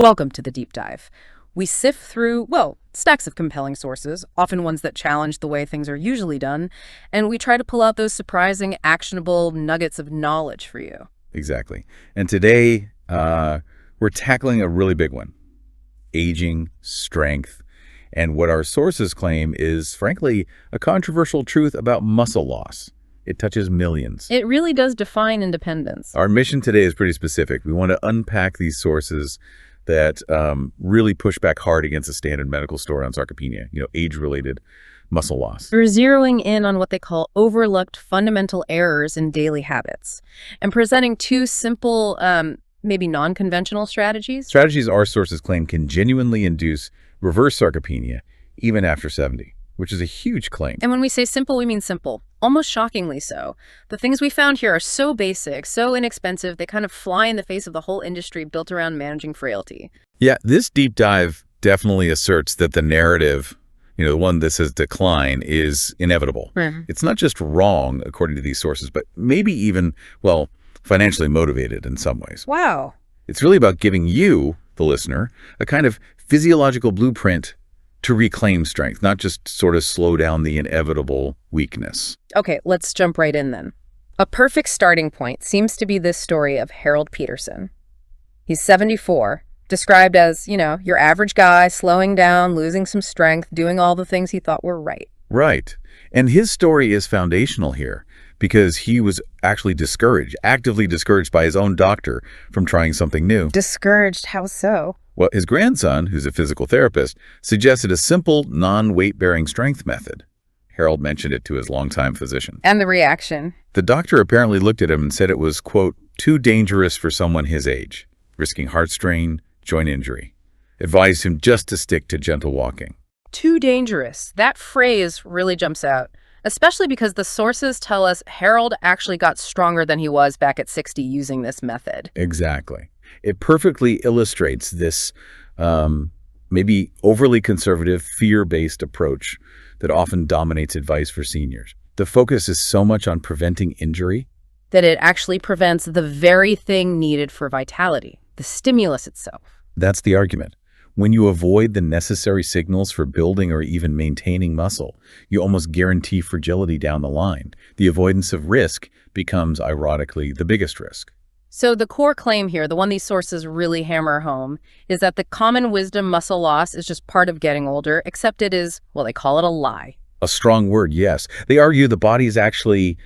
Welcome to the deep dive. We sift through, stacks of compelling sources, often ones that challenge the way things are usually done, and we try to pull out those surprising, actionable nuggets of knowledge for you. Exactly. And today, we're tackling a really big one: aging, strength, and what our sources claim is, frankly, a controversial truth about muscle loss. It touches millions. It really does define independence. Our mission today is pretty specific. We want to unpack these sources that really push back hard against the standard medical story on sarcopenia, age-related muscle loss. We're zeroing in on what they call overlooked fundamental errors in daily habits and presenting two simple, maybe non-conventional strategies. Strategies our sources claim can genuinely induce reverse sarcopenia even after 70, which is a huge claim. And when we say simple, we mean simple, almost shockingly so. The things we found here are so basic, so inexpensive, they kind of fly in the face of the whole industry built around managing frailty. Yeah, this deep dive definitely asserts that the narrative, the one that says decline, is inevitable. It's not just wrong, according to these sources, but maybe even, financially motivated in some ways. Wow. It's really about giving you, the listener, a kind of physiological blueprint to reclaim strength, not just sort of slow down the inevitable weakness. Okay, let's jump right in then. A perfect starting point seems to be this story of Harold Peterson. He's 74, described as, your average guy, slowing down, losing some strength, doing all the things he thought were right. Right. And his story is foundational here because he was actually actively discouraged by his own doctor from trying something new. Discouraged? How so? Well, his grandson, who's a physical therapist, suggested a simple, non-weight-bearing strength method. Harold mentioned it to his longtime physician. And the reaction? The doctor apparently looked at him and said it was, quote, too dangerous for someone his age, risking heart strain, joint injury. Advised him just to stick to gentle walking. Too dangerous. That phrase really jumps out, especially because the sources tell us Harold actually got stronger than he was back at 60 using this method. Exactly. It perfectly illustrates this maybe overly conservative, fear-based approach that often dominates advice for seniors. The focus is so much on preventing injury that it actually prevents the very thing needed for vitality, the stimulus itself. That's the argument. When you avoid the necessary signals for building or even maintaining muscle, you almost guarantee fragility down the line. The avoidance of risk becomes, ironically, the biggest risk. So the core claim here, the one these sources really hammer home, is that the common wisdom muscle loss is just part of getting older, except it is, they call it a lie. A strong word, yes. They argue the body is actually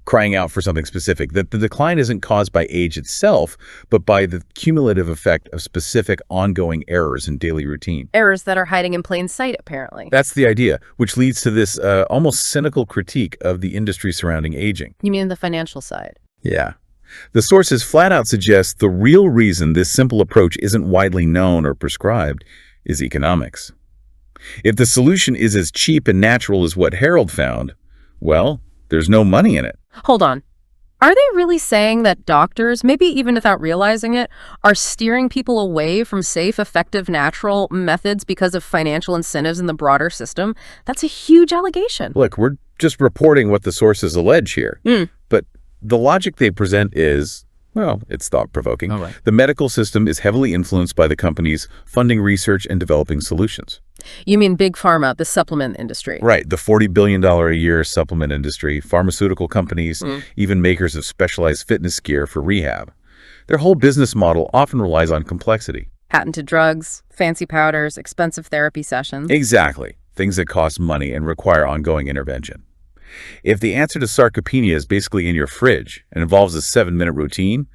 crying out for something specific, that the decline isn't caused by age itself, but by the cumulative effect of specific ongoing errors in daily routine. Errors that are hiding in plain sight, apparently. That's the idea, which leads to this almost cynical critique of the industry surrounding aging. You mean the financial side? Yeah. The sources flat out suggest the real reason this simple approach isn't widely known or prescribed is economics. If the solution is as cheap and natural as what Harold found, there's no money in it. Hold on. Are they really saying that doctors, maybe even without realizing it, are steering people away from safe, effective, natural methods because of financial incentives in the broader system? That's a huge allegation. Look, we're just reporting what the sources allege here. But the logic they present is, it's thought-provoking. All right. The medical system is heavily influenced by the companies funding research and developing solutions. You mean big pharma, the supplement industry? Right, the $40 billion a year supplement industry, pharmaceutical companies, even makers of specialized fitness gear for rehab. Their whole business model often relies on complexity. Patented drugs, fancy powders, expensive therapy sessions. Exactly, things that cost money and require ongoing intervention. If the answer to sarcopenia is basically in your fridge and involves a 7-minute routine,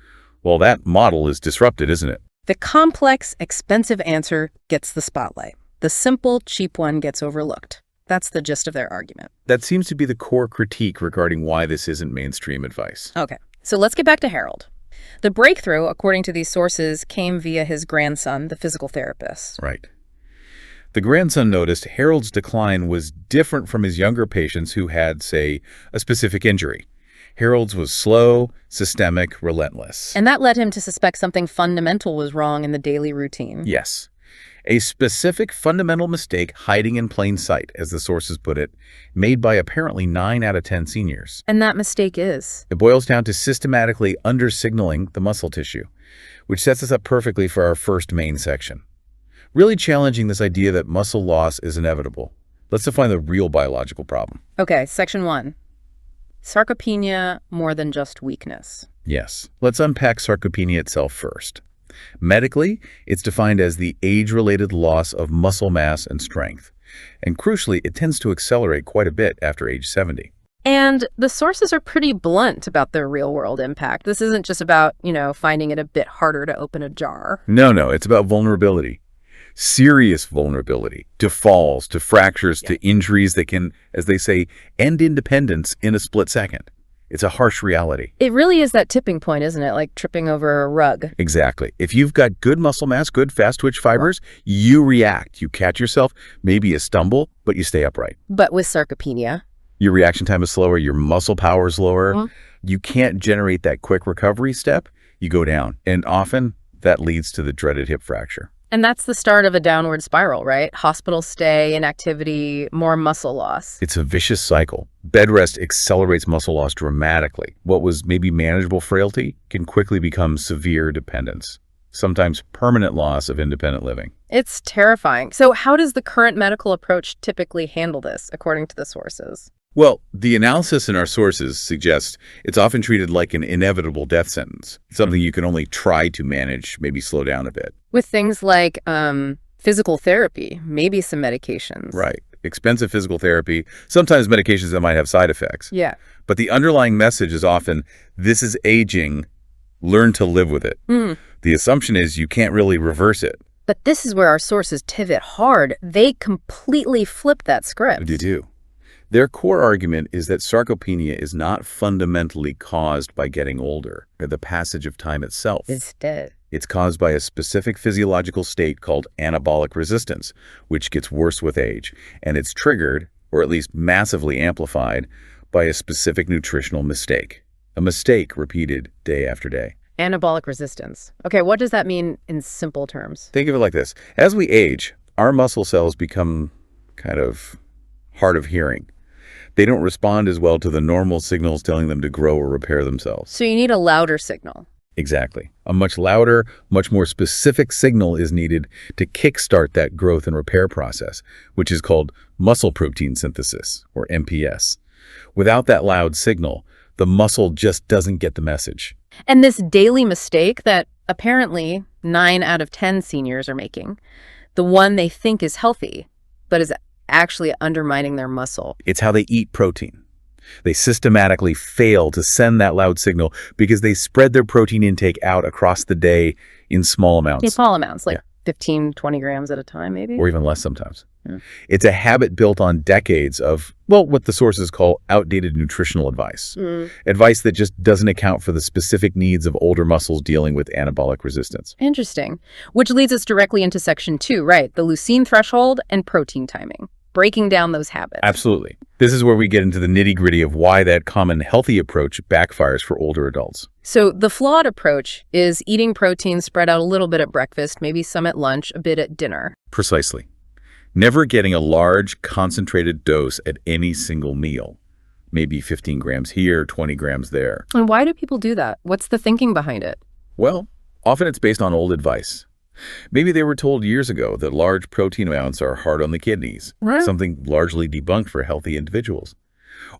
that model is disrupted, isn't it? The complex, expensive answer gets the spotlight. The simple, cheap one gets overlooked. That's the gist of their argument. That seems to be the core critique regarding why this isn't mainstream advice. Okay, so let's get back to Harold. The breakthrough, according to these sources, came via his grandson, the physical therapist. Right. The grandson noticed Harold's decline was different from his younger patients who had, say, a specific injury. Harold's was slow, systemic, relentless. And that led him to suspect something fundamental was wrong in the daily routine. Yes. A specific fundamental mistake hiding in plain sight, as the sources put it, made by apparently 9 out of 10 seniors. And that mistake is? It boils down to systematically under-signaling the muscle tissue, which sets us up perfectly for our first main section. Really challenging this idea that muscle loss is inevitable. Let's define the real biological problem. Okay, section 1. Sarcopenia more than just weakness. Yes. Let's unpack sarcopenia itself first. Medically, it's defined as the age-related loss of muscle mass and strength. And crucially, it tends to accelerate quite a bit after age 70. And the sources are pretty blunt about their real-world impact. This isn't just about, finding it a bit harder to open a jar. No, it's about vulnerability. Serious vulnerability to falls, to fractures, to injuries that can, as they say, end independence in a split second. It's a harsh reality. It really is that tipping point, isn't it? Like tripping over a rug. Exactly. If you've got good muscle mass, good fast twitch fibers, you react. You catch yourself, maybe you stumble, but you stay upright. But with sarcopenia, your reaction time is slower, your muscle power is lower. Mhm. You can't generate that quick recovery step. You go down. And often that leads to the dreaded hip fracture. and that's the start of a downward spiral, right? Hospital stay, inactivity, more muscle loss. It's a vicious cycle. Bed rest accelerates muscle loss dramatically. What was maybe manageable frailty can quickly become severe dependence, sometimes permanent loss of independent living. It's terrifying. So how does the current medical approach typically handle this, according to the sources? Well, the analysis in our sources suggests it's often treated like an inevitable death sentence, something you can only try to manage, maybe slow down a bit. With things like physical therapy, maybe some medications. Right. Expensive physical therapy, sometimes medications that might have side effects. Yeah. But the underlying message is often, this is aging, learn to live with it. The assumption is you can't really reverse it. But this is where our sources pivot hard. They completely flip that script. They do. Their core argument is that sarcopenia is not fundamentally caused by getting older or the passage of time itself. Instead. It's caused by a specific physiological state called anabolic resistance, which gets worse with age. And it's triggered, or at least massively amplified, by a specific nutritional mistake. A mistake repeated day after day. Anabolic resistance. Okay, what does that mean in simple terms? Think of it like this. As we age, our muscle cells become kind of hard of hearing. They don't respond as well to the normal signals telling them to grow or repair themselves. So you need a louder signal. Exactly. A much louder, much more specific signal is needed to kickstart that growth and repair process, which is called muscle protein synthesis, or MPS. Without that loud signal, the muscle just doesn't get the message. And this daily mistake that apparently 9 out of 10 seniors are making, the one they think is healthy, but is actually undermining their muscle. It's how they eat protein. They systematically fail to send that loud signal because they spread their protein intake out across the day in small amounts. In small amounts, like 15, 20 grams at a time, maybe? Or even less sometimes. Yeah. It's a habit built on decades of, well, what the sources call outdated nutritional advice. Advice that just doesn't account for the specific needs of older muscles dealing with anabolic resistance. Interesting. Which leads us directly into section 2, right? The leucine threshold and protein timing. Breaking down those habits. Absolutely. This is where we get into the nitty-gritty of why that common healthy approach backfires for older adults. So the flawed approach is eating protein spread out a little bit at breakfast, maybe some at lunch, a bit at dinner. Precisely. Never getting a large, concentrated dose at any single meal. Maybe 15 grams here, 20 grams there. And why do people do that? What's the thinking behind it? Well, often it's based on old advice. Maybe they were told years ago that large protein amounts are hard on the kidneys, Right. something largely debunked for healthy individuals.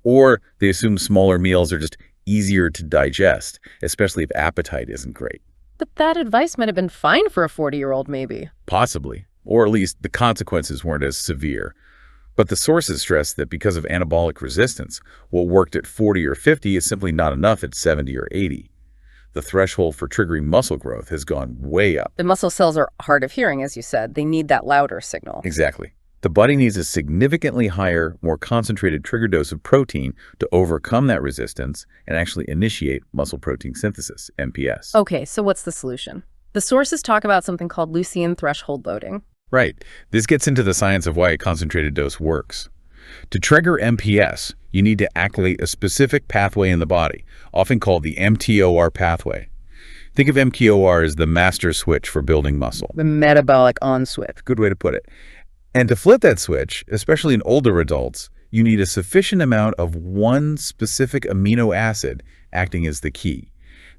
Or they assume smaller meals are just easier to digest, especially if appetite isn't great. But that advice might have been fine for a 40-year-old, maybe. Possibly. Or at least the consequences weren't as severe. But the sources stress that because of anabolic resistance, what worked at 40 or 50 is simply not enough at 70 or 80. The threshold for triggering muscle growth has gone way up. The muscle cells are hard of hearing, as you said. They need that louder signal. Exactly. The body needs a significantly higher, more concentrated trigger dose of protein to overcome that resistance and actually initiate muscle protein synthesis, MPS. Okay, so what's the solution? The sources talk about something called leucine threshold loading. Right. This gets into the science of why a concentrated dose works. To trigger MPS, you need to activate a specific pathway in the body, often called the mTOR pathway. Think of MTOR as the master switch for building muscle. The metabolic on switch. Good way to put it. And to flip that switch, especially in older adults, you need a sufficient amount of one specific amino acid acting as the key.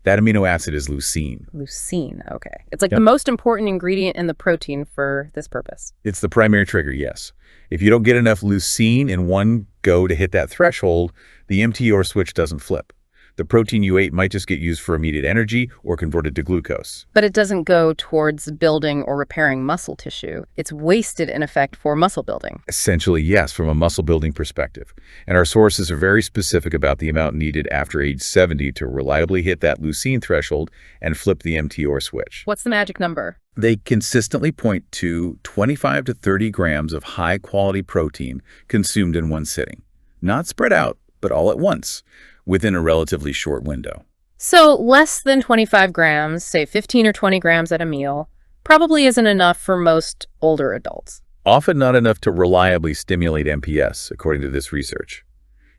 That amino acid is leucine. Leucine, okay. It's like the most important ingredient in the protein for this purpose. It's the primary trigger, yes. If you don't get enough leucine in one go to hit that threshold, the MTOR switch doesn't flip. The protein you ate might just get used for immediate energy or converted to glucose. But it doesn't go towards building or repairing muscle tissue. It's wasted, in effect, for muscle building. Essentially, yes, from a muscle building perspective. And our sources are very specific about the amount needed after age 70 to reliably hit that leucine threshold and flip the MTOR switch. What's the magic number? They consistently point to 25 to 30 grams of high-quality protein consumed in one sitting. Not spread out, but all at once, within a relatively short window. So less than 25 grams, say 15 or 20 grams at a meal, probably isn't enough for most older adults. Often not enough to reliably stimulate MPS, according to this research.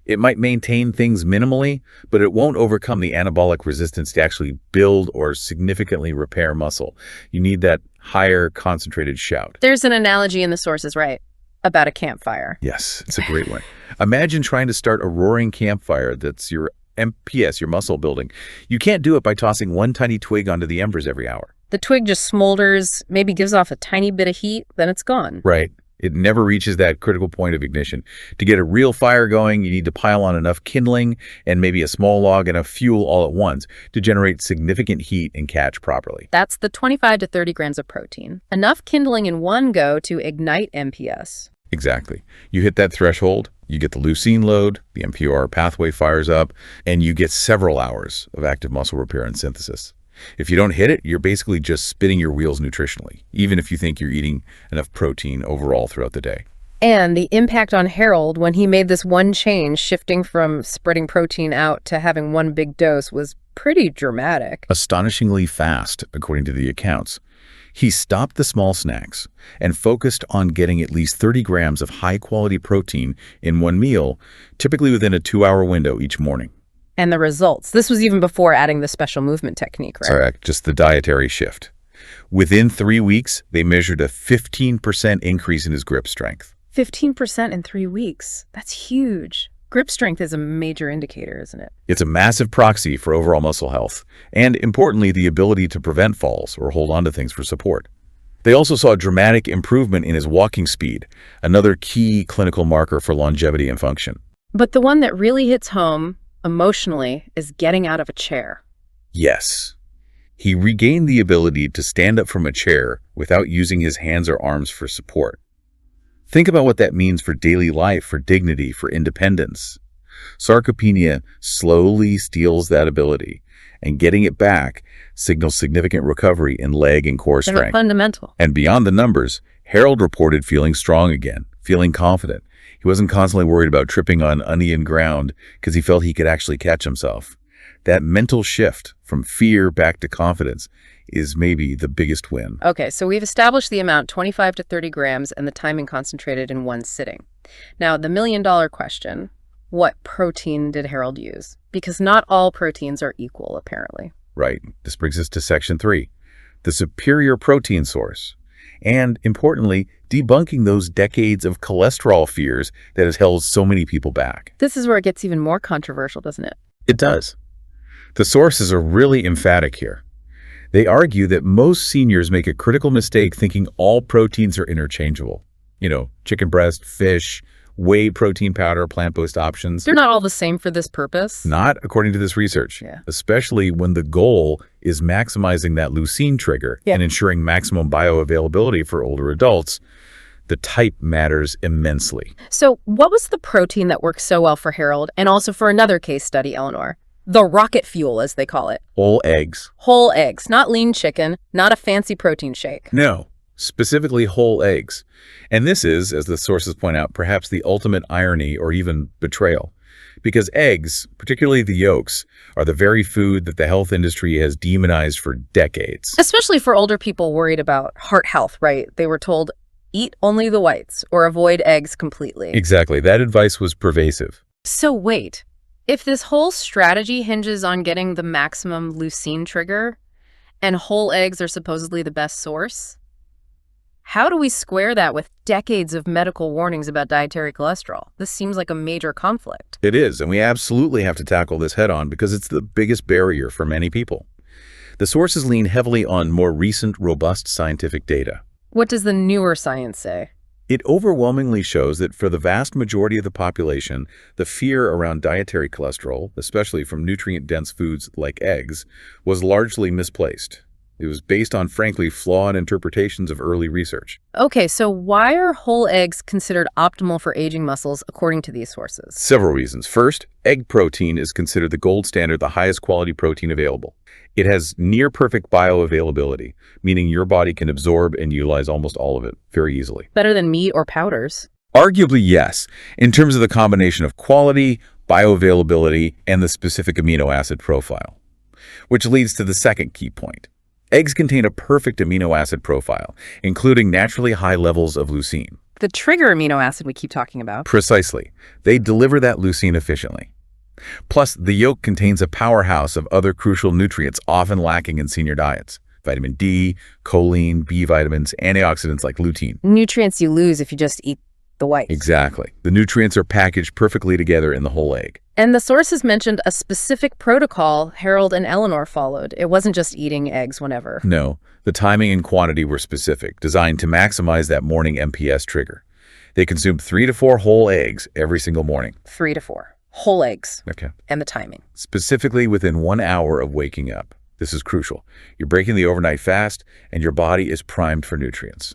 It might maintain things minimally, but it won't overcome the anabolic resistance to actually build or significantly repair muscle. You need that higher concentrated shout. There's an analogy in the sources, right? About a campfire. Yes, it's a great one. Imagine trying to start a roaring campfire that's your MPS, your muscle building. You can't do it by tossing one tiny twig onto the embers every hour. The twig just smolders, maybe gives off a tiny bit of heat, then it's gone. Right. It never reaches that critical point of ignition. To get a real fire going, you need to pile on enough kindling and maybe a small log and enough fuel all at once to generate significant heat and catch properly. That's the 25 to 30 grams of protein. Enough kindling in one go to ignite MPS. Exactly. You hit that threshold, you get the leucine load, the MTOR pathway fires up, and you get several hours of active muscle repair and synthesis. If you don't hit it, you're basically just spinning your wheels nutritionally, even if you think you're eating enough protein overall throughout the day. And the impact on Harold when he made this one change, shifting from spreading protein out to having one big dose, was pretty dramatic. Astonishingly fast, according to the accounts. He stopped the small snacks and focused on getting at least 30 grams of high-quality protein in one meal, typically within a 2-hour window each morning. And the results. This was even before adding the special movement technique, right? Correct, just the dietary shift. Within 3 weeks, they measured a 15% increase in his grip strength. 15% in 3 weeks. That's huge. Grip strength is a major indicator, isn't it? It's a massive proxy for overall muscle health, and importantly, the ability to prevent falls or hold onto things for support. They also saw a dramatic improvement in his walking speed, another key clinical marker for longevity and function. But the one that really hits home emotionally is getting out of a chair. Yes. He regained the ability to stand up from a chair without using his hands or arms for support. Think about what that means for daily life, for dignity, for independence. Sarcopenia slowly steals that ability, and getting it back signals significant recovery in leg and core They're strength. fundamental. And beyond the numbers, Harold reported feeling strong again, feeling confident. He wasn't constantly worried about tripping on uneven ground because he felt he could actually catch himself. That mental shift from fear back to confidence is maybe the biggest win. Okay, so we've established the amount 25 to 30 grams and the timing concentrated in one sitting. Now, the million-dollar question, what protein did Harold use? Because not all proteins are equal, apparently. Right. This brings us to section 3, the superior protein source. And importantly, debunking those decades of cholesterol fears that has held so many people back. This is where it gets even more controversial, doesn't it? It does. The sources are really emphatic here. They argue that most seniors make a critical mistake thinking all proteins are interchangeable. Chicken breast, fish, whey protein powder, plant-based options. They're not all the same for this purpose. Not according to this research, Yeah. especially when the goal is maximizing that leucine trigger and ensuring maximum bioavailability for older adults. The type matters immensely. So what was the protein that worked so well for Harold and also for another case study, Eleanor? The rocket fuel, as they call it. Whole eggs. Whole eggs, not lean chicken, not a fancy protein shake. No, specifically whole eggs. And this is, as the sources point out, perhaps the ultimate irony or even betrayal. Because eggs, particularly the yolks, are the very food that the health industry has demonized for decades. Especially for older people worried about heart health, right? They were told, eat only the whites or avoid eggs completely. Exactly. That advice was pervasive. So wait, if this whole strategy hinges on getting the maximum leucine trigger, And whole eggs are supposedly the best source? How do we square that with decades of medical warnings about dietary cholesterol? This seems like a major conflict. It is, and we absolutely have to tackle this head-on because it's the biggest barrier for many people. The sources lean heavily on more recent, robust scientific data. What does the newer science say? It overwhelmingly shows that for the vast majority of the population, the fear around dietary cholesterol, especially from nutrient-dense foods like eggs, was largely misplaced. It was based on, frankly, flawed interpretations of early research. Okay, so why are whole eggs considered optimal for aging muscles according to these sources? Several reasons. First, egg protein is considered the gold standard, the highest quality protein available. It has near-perfect bioavailability, meaning your body can absorb and utilize almost all of it very easily. Better than meat or powders? Arguably, yes, in terms of the combination of quality, bioavailability, and the specific amino acid profile. Which leads to the second key point. Eggs contain a perfect amino acid profile, including naturally high levels of leucine. The trigger amino acid we keep talking about. Precisely. They deliver that leucine efficiently. Plus, the yolk contains a powerhouse of other crucial nutrients often lacking in senior diets. Vitamin D, choline, B vitamins, antioxidants like lutein. Nutrients you lose if you just eat the white. Exactly. The nutrients are packaged perfectly together in the whole egg. And the sources mentioned a specific protocol Harold and Eleanor followed. It wasn't just eating eggs whenever. No, the timing and quantity were specific, designed to maximize that morning MPS trigger. They consumed 3 to 4 whole eggs every single morning. 3 to 4. Whole eggs. Okay. And the timing. Specifically within 1 hour of waking up. This is crucial. You're breaking the overnight fast, and your body is primed for nutrients.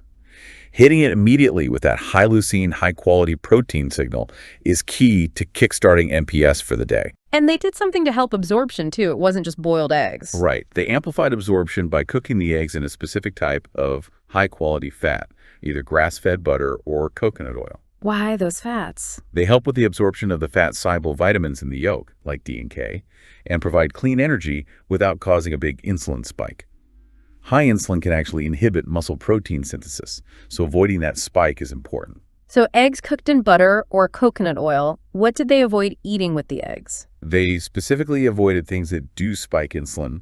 Hitting it immediately with that high leucine, high-quality protein signal is key to kickstarting MPS for the day. And they did something to help absorption, too. It wasn't just boiled eggs. Right. They amplified absorption by cooking the eggs in a specific type of high-quality fat, either grass-fed butter or coconut oil. Why those fats? They help with the absorption of the fat-soluble vitamins in the yolk, like D and K, and provide clean energy without causing a big insulin spike. High insulin can actually inhibit muscle protein synthesis, so avoiding that spike is important. So eggs cooked in butter or coconut oil, what did they avoid eating with the eggs? They specifically avoided things that do spike insulin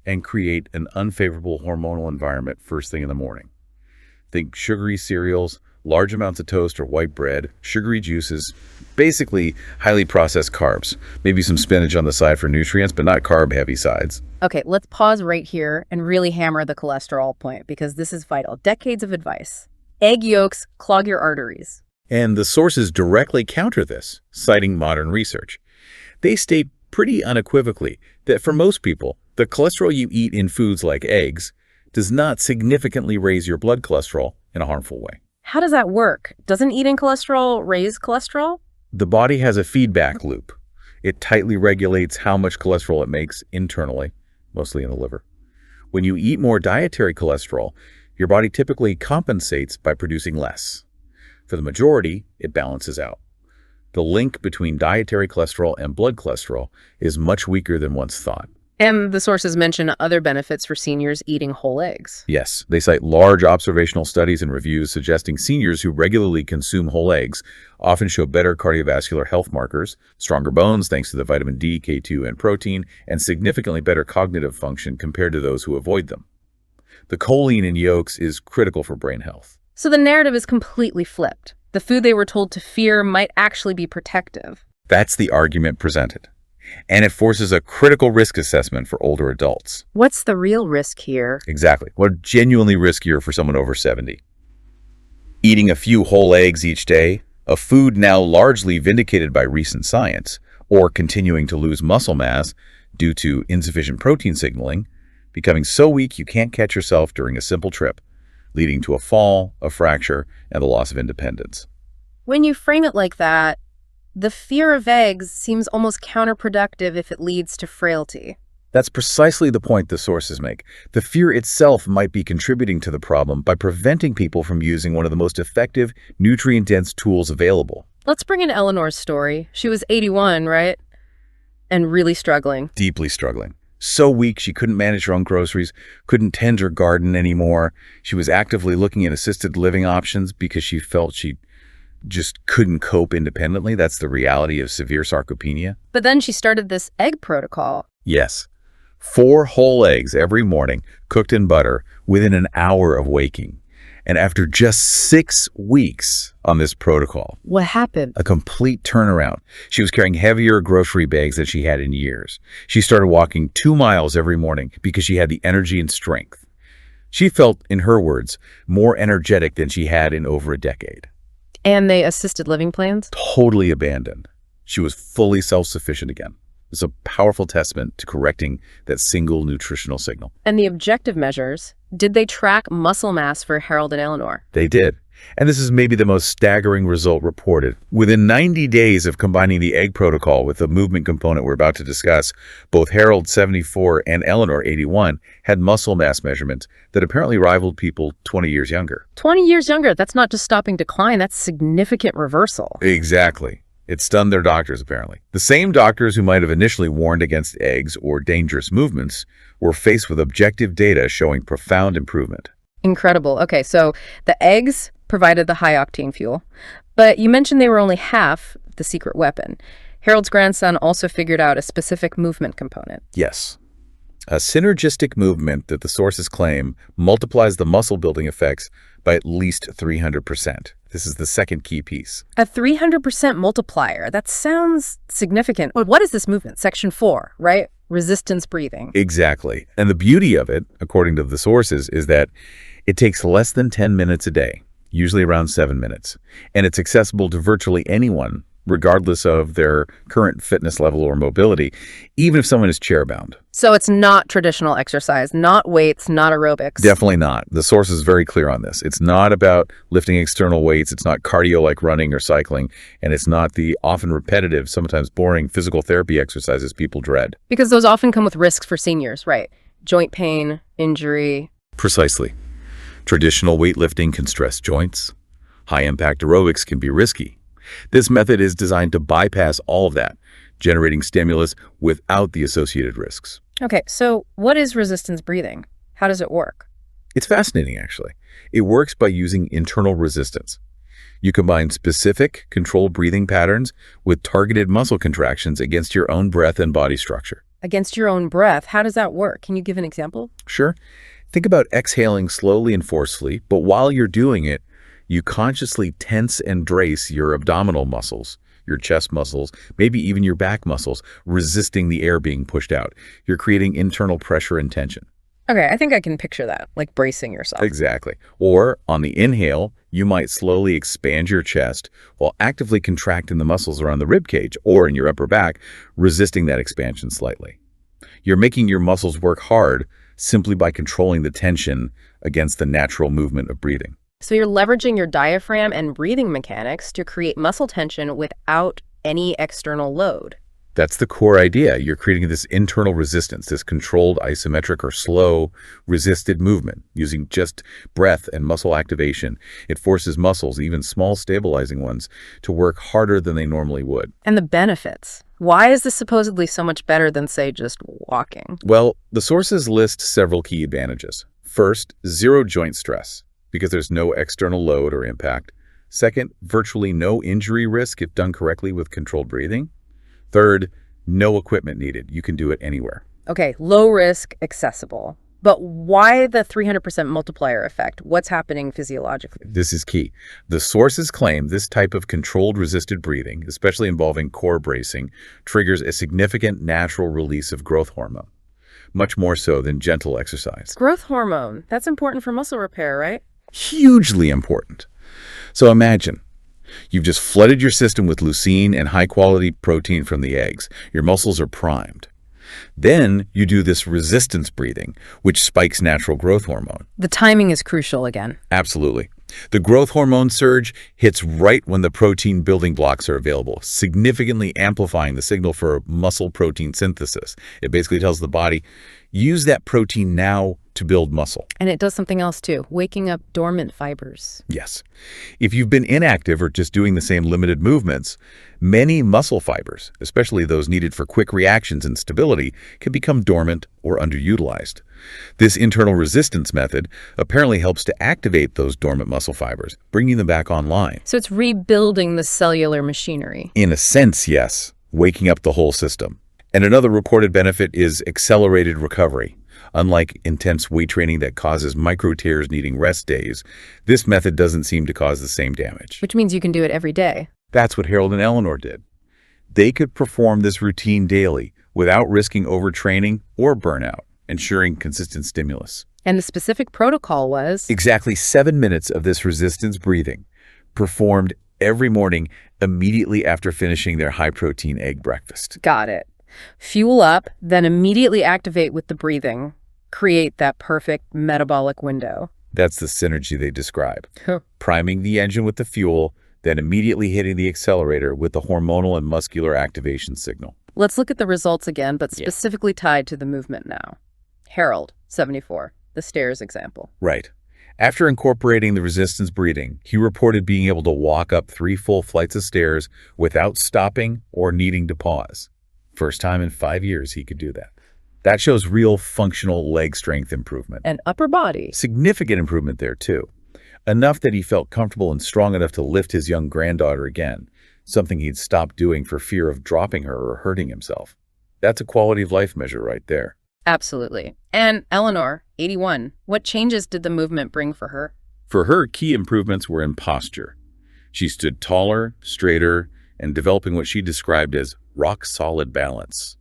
and create an unfavorable hormonal environment first thing in the morning. Think sugary cereals, large amounts of toast or white bread, sugary juices, basically highly processed carbs. Maybe some spinach on the side for nutrients, but not carb-heavy sides. Okay, let's pause right here and really hammer the cholesterol point because this is vital. Decades of advice. Egg yolks clog your arteries. And the sources directly counter this, citing modern research. They state pretty unequivocally that for most people, the cholesterol you eat in foods like eggs does not significantly raise your blood cholesterol in a harmful way. How does that work? Doesn't eating cholesterol raise cholesterol? The body has a feedback loop. It tightly regulates how much cholesterol it makes internally, mostly in the liver. When you eat more dietary cholesterol, your body typically compensates by producing less. For the majority, it balances out. The link between dietary cholesterol and blood cholesterol is much weaker than once thought. And the sources mention other benefits for seniors eating whole eggs. Yes, they cite large observational studies and reviews suggesting seniors who regularly consume whole eggs often show better cardiovascular health markers, stronger bones thanks to the vitamin D, K2, and protein, and significantly better cognitive function compared to those who avoid them. The choline in yolks is critical for brain health. So the narrative is completely flipped. The food they were told to fear might actually be protective. That's the argument presented. And it forces a critical risk assessment for older adults. What's the real risk here? Exactly. What's genuinely riskier for someone over 70? Eating a few whole eggs each day, a food now largely vindicated by recent science, or continuing to lose muscle mass due to insufficient protein signaling, becoming so weak you can't catch yourself during a simple trip, leading to a fall, a fracture, and the loss of independence. When you frame it like that, the fear of eggs seems almost counterproductive if it leads to frailty. That's precisely the point the sources make. The fear itself might be contributing to the problem by preventing people from using one of the most effective, nutrient-dense tools available. Let's bring in Eleanor's story. She was 81, right? And really struggling. Deeply struggling. So weak she couldn't manage her own groceries, couldn't tend her garden anymore. She was actively looking at assisted living options because she felt she just couldn't cope independently. That's the reality of severe sarcopenia. But then she started this egg protocol. Yes. 4 whole eggs every morning, cooked in butter, within an hour of waking. And after just 6 weeks on this protocol, What happened? a complete turnaround. She was carrying heavier grocery bags than she had in years. She started walking 2 miles every morning because she had the energy and strength. She felt, in her words, more energetic than she had in over a decade. And they assisted living plans? Totally abandoned. She was fully self-sufficient again. It's a powerful testament to correcting that single nutritional signal. And the objective measures, did they track muscle mass for Harold and Eleanor? They did. And this is maybe the most staggering result reported. Within 90 days of combining the egg protocol with the movement component we're about to discuss, both Harold, 74, and Eleanor, 81, had muscle mass measurements that apparently rivaled people 20 years younger. 20 years younger, that's not just stopping decline, that's significant reversal. Exactly. It stunned their doctors, apparently. The same doctors who might have initially warned against eggs or dangerous movements were faced with objective data showing profound improvement. Incredible. Okay, so the eggs provided the high-octane fuel, but you mentioned they were only half the secret weapon. Harold's grandson also figured out a specific movement component. Yes. A synergistic movement that the sources claim multiplies the muscle-building effects by at least 300%. This is the second key piece. A 300% multiplier. That sounds significant. What is this movement? Section 4, right? Resistance breathing. Exactly. And the beauty of it, according to the sources, is that it takes less than 10 minutes a day, usually around 7 minutes. And it's accessible to virtually anyone, regardless of their current fitness level or mobility, even if someone is chair-bound. So it's not traditional exercise, not weights, not aerobics. Definitely not. The source is very clear on this. It's not about lifting external weights. It's not cardio like running or cycling. And it's not the often repetitive, sometimes boring physical therapy exercises people dread. Because those often come with risks for seniors, right? Joint pain, injury. Precisely. Traditional weightlifting can stress joints. High-impact aerobics can be risky. This method is designed to bypass all of that, generating stimulus without the associated risks. Okay, so what is resistance breathing? How does it work? It's fascinating, actually. It works by using internal resistance. You combine specific, controlled breathing patterns with targeted muscle contractions against your own breath and body structure. Against your own breath, how does that work? Can you give an example? Sure. Think about exhaling slowly and forcefully, but while you're doing it, you consciously tense and brace your abdominal muscles, your chest muscles, maybe even your back muscles, resisting the air being pushed out. You're creating internal pressure and tension. Okay, I think I can picture that, like bracing yourself. Exactly. Or on the inhale, you might slowly expand your chest while actively contracting the muscles around the rib cage or in your upper back, resisting that expansion slightly. You're making your muscles work hard simply by controlling the tension against the natural movement of breathing. So you're leveraging your diaphragm and breathing mechanics to create muscle tension without any external load. That's the core idea. You're creating this internal resistance, this controlled isometric or slow resisted movement using just breath and muscle activation. It forces muscles, even small stabilizing ones, to work harder than they normally would. And the benefits. Why is this supposedly so much better than, say, just walking? Well, the sources list several key advantages. First, zero joint stress, because there's no external load or impact. Second, virtually no injury risk if done correctly with controlled breathing. Third, no equipment needed. You can do it anywhere. Okay, low risk, accessible. But why the 300% multiplier effect? What's happening physiologically? This is key. The sources claim this type of controlled resisted breathing, especially involving core bracing, triggers a significant natural release of growth hormone, much more so than gentle exercise. Growth hormone, that's important for muscle repair, right? Hugely important. So imagine, you've just flooded your system with leucine and high-quality protein from the eggs. Your muscles are primed. Then you do this resistance breathing, which spikes natural growth hormone. The timing is crucial again. Absolutely. The growth hormone surge hits right when the protein building blocks are available, significantly amplifying the signal for muscle protein synthesis. It basically tells the body, use that protein now to build muscle. And it does something else too, waking up dormant fibers. Yes. If you've been inactive or just doing the same limited movements, many muscle fibers, especially those needed for quick reactions and stability, can become dormant or underutilized. This internal resistance method apparently helps to activate those dormant muscle fibers, bringing them back online. So it's rebuilding the cellular machinery. In a sense, yes, waking up the whole system. And another reported benefit is accelerated recovery. Unlike intense weight training that causes micro tears needing rest days, this method doesn't seem to cause the same damage. Which means you can do it every day. That's what Harold and Eleanor did. They could perform this routine daily without risking overtraining or burnout, ensuring consistent stimulus. And the specific protocol was Exactly 7 minutes of this resistance breathing, performed every morning immediately after finishing their high-protein egg breakfast. got it. Fuel up, then immediately activate with the breathing. Create that perfect metabolic window. That's the synergy they describe. Huh. Priming the engine with the fuel, then immediately hitting the accelerator with the hormonal and muscular activation signal. Let's look at the results again, but specifically tied to the movement now. Harold, 74, the stairs example. Right. After incorporating the resistance breathing, he reported being able to walk up 3 full flights of stairs without stopping or needing to pause. First time in 5 years he could do that. That shows real functional leg strength improvement. And upper body. Significant improvement there, too. Enough that he felt comfortable and strong enough to lift his young granddaughter again, something he'd stopped doing for fear of dropping her or hurting himself. That's a quality of life measure right there. Absolutely. And Eleanor, 81, what changes did the movement bring for her? For her, key improvements were in posture. She stood taller, straighter, and developing what she described as rock-solid balance.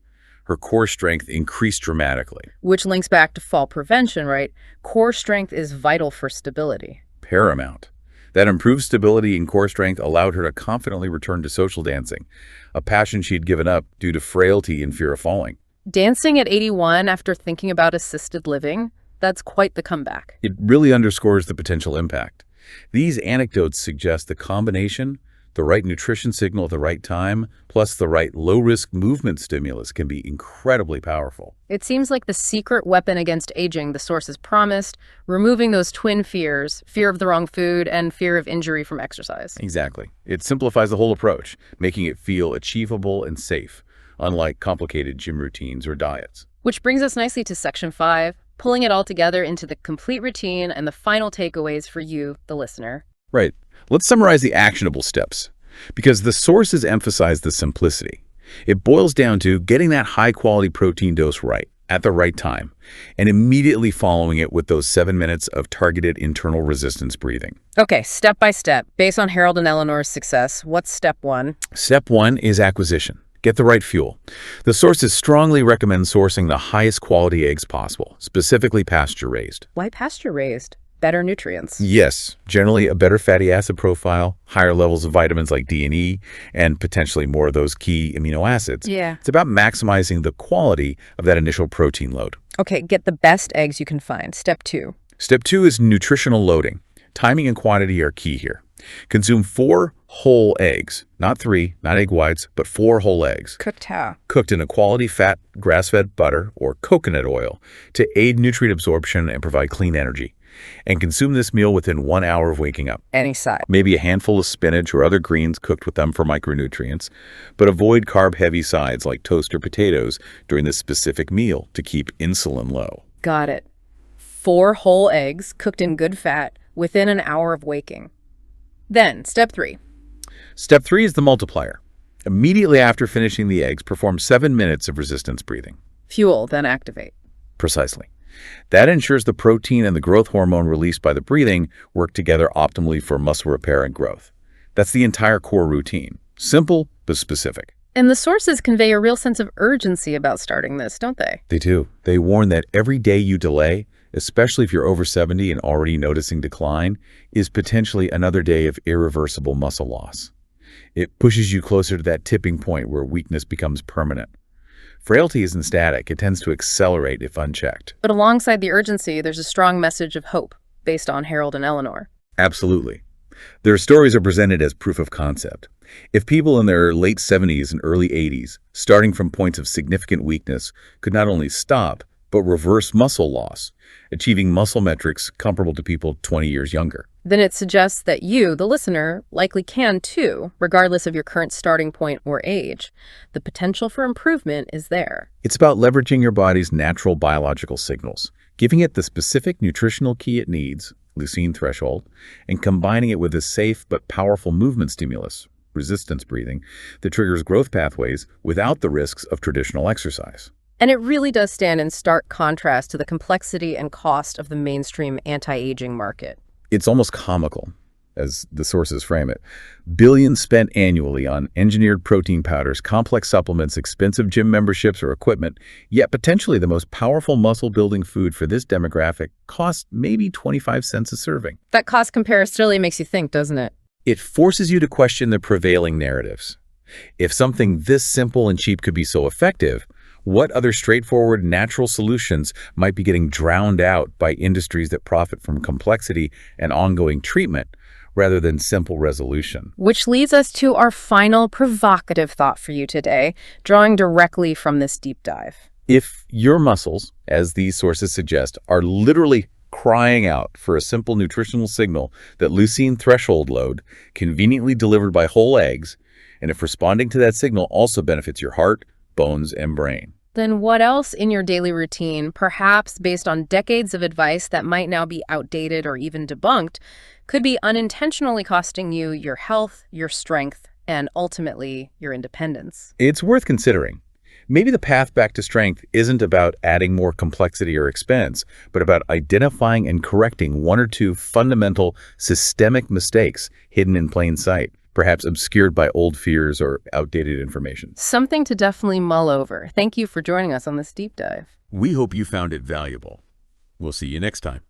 Her core strength increased dramatically. Which links back to fall prevention, right? Core strength is vital for stability. Paramount. That improved stability and core strength allowed her to confidently return to social dancing, a passion she'd given up due to frailty and fear of falling. Dancing at 81 after thinking about assisted living, that's quite the comeback. It really underscores the potential impact. These anecdotes suggest the combination, the right nutrition signal at the right time, plus the right low-risk movement stimulus can be incredibly powerful. It seems like the secret weapon against aging the sources promised, removing those twin fears, fear of the wrong food and fear of injury from exercise. Exactly. It simplifies the whole approach, making it feel achievable and safe, unlike complicated gym routines or diets. Which brings us nicely to section 5, pulling it all together into the complete routine and the final takeaways for you, the listener. Right. Let's summarize the actionable steps, because the sources emphasize the simplicity. It boils down to getting that high-quality protein dose right, at the right time, and immediately following it with those 7 minutes of targeted internal resistance breathing. Okay, step by step, based on Harold and Eleanor's success, what's step 1? Step 1 is acquisition. Get the right fuel. The sources strongly recommend sourcing the highest quality eggs possible, specifically pasture-raised. Why pasture-raised? Better nutrients. Yes, generally a better fatty acid profile, higher levels of vitamins like D and E, and potentially more of those key amino acids. Yeah. It's about maximizing the quality of that initial protein load. Okay, get the best eggs you can find. Step 2. Step 2 is nutritional loading. Timing and quantity are key here. Consume 4 whole eggs, not 3, not egg whites, but 4 whole eggs. Cooked how? Cooked in a quality fat, grass-fed butter or coconut oil to aid nutrient absorption and provide clean energy. And consume this meal within 1 hour of waking up. Any side. Maybe a handful of spinach or other greens cooked with them for micronutrients, but avoid carb-heavy sides like toast or potatoes during this specific meal to keep insulin low. Got it. 4 whole eggs cooked in good fat within an hour of waking. Then, step 3. Step 3 is the multiplier. Immediately after finishing the eggs, perform 7 minutes of resistance breathing. Fuel, then activate. Precisely. That ensures the protein and the growth hormone released by the breathing work together optimally for muscle repair and growth. That's the entire core routine. Simple, but specific. And the sources convey a real sense of urgency about starting this, don't they? They do. They warn that every day you delay, especially if you're over 70 and already noticing decline, is potentially another day of irreversible muscle loss. It pushes you closer to that tipping point where weakness becomes permanent. Frailty isn't static. It tends to accelerate if unchecked. But alongside the urgency, there's a strong message of hope based on Harold and Eleanor. Absolutely. Their stories are presented as proof of concept. If people in their late 70s and early 80s, starting from points of significant weakness, could not only stop, but reverse muscle loss, achieving muscle metrics comparable to people 20 years younger. Then it suggests that you, the listener, likely can too, regardless of your current starting point or age. The potential for improvement is there. It's about leveraging your body's natural biological signals, giving it the specific nutritional key it needs, leucine threshold, and combining it with a safe but powerful movement stimulus, resistance breathing that triggers growth pathways without the risks of traditional exercise. And it really does stand in stark contrast to the complexity and cost of the mainstream anti-aging market. It's almost comical, as the sources frame it. Billions spent annually on engineered protein powders, complex supplements, expensive gym memberships or equipment, yet potentially the most powerful muscle-building food for this demographic costs maybe 25 cents a serving. That cost comparison really makes you think, doesn't it? It forces you to question the prevailing narratives. If something this simple and cheap could be so effective, what other straightforward natural solutions might be getting drowned out by industries that profit from complexity and ongoing treatment rather than simple resolution? Which leads us to our final provocative thought for you today, drawing directly from this deep dive. If your muscles, as these sources suggest, are literally crying out for a simple nutritional signal that leucine threshold load, conveniently delivered by whole eggs, and if responding to that signal also benefits your heart, bones, and brain, then what else in your daily routine, perhaps based on decades of advice that might now be outdated or even debunked, could be unintentionally costing you your health, your strength, and ultimately your independence? It's worth considering. Maybe the path back to strength isn't about adding more complexity or expense, but about identifying and correcting one or two fundamental systemic mistakes hidden in plain sight, perhaps obscured by old fears or outdated information. Something to definitely mull over. Thank you for joining us on this deep dive. We hope you found it valuable. We'll see you next time.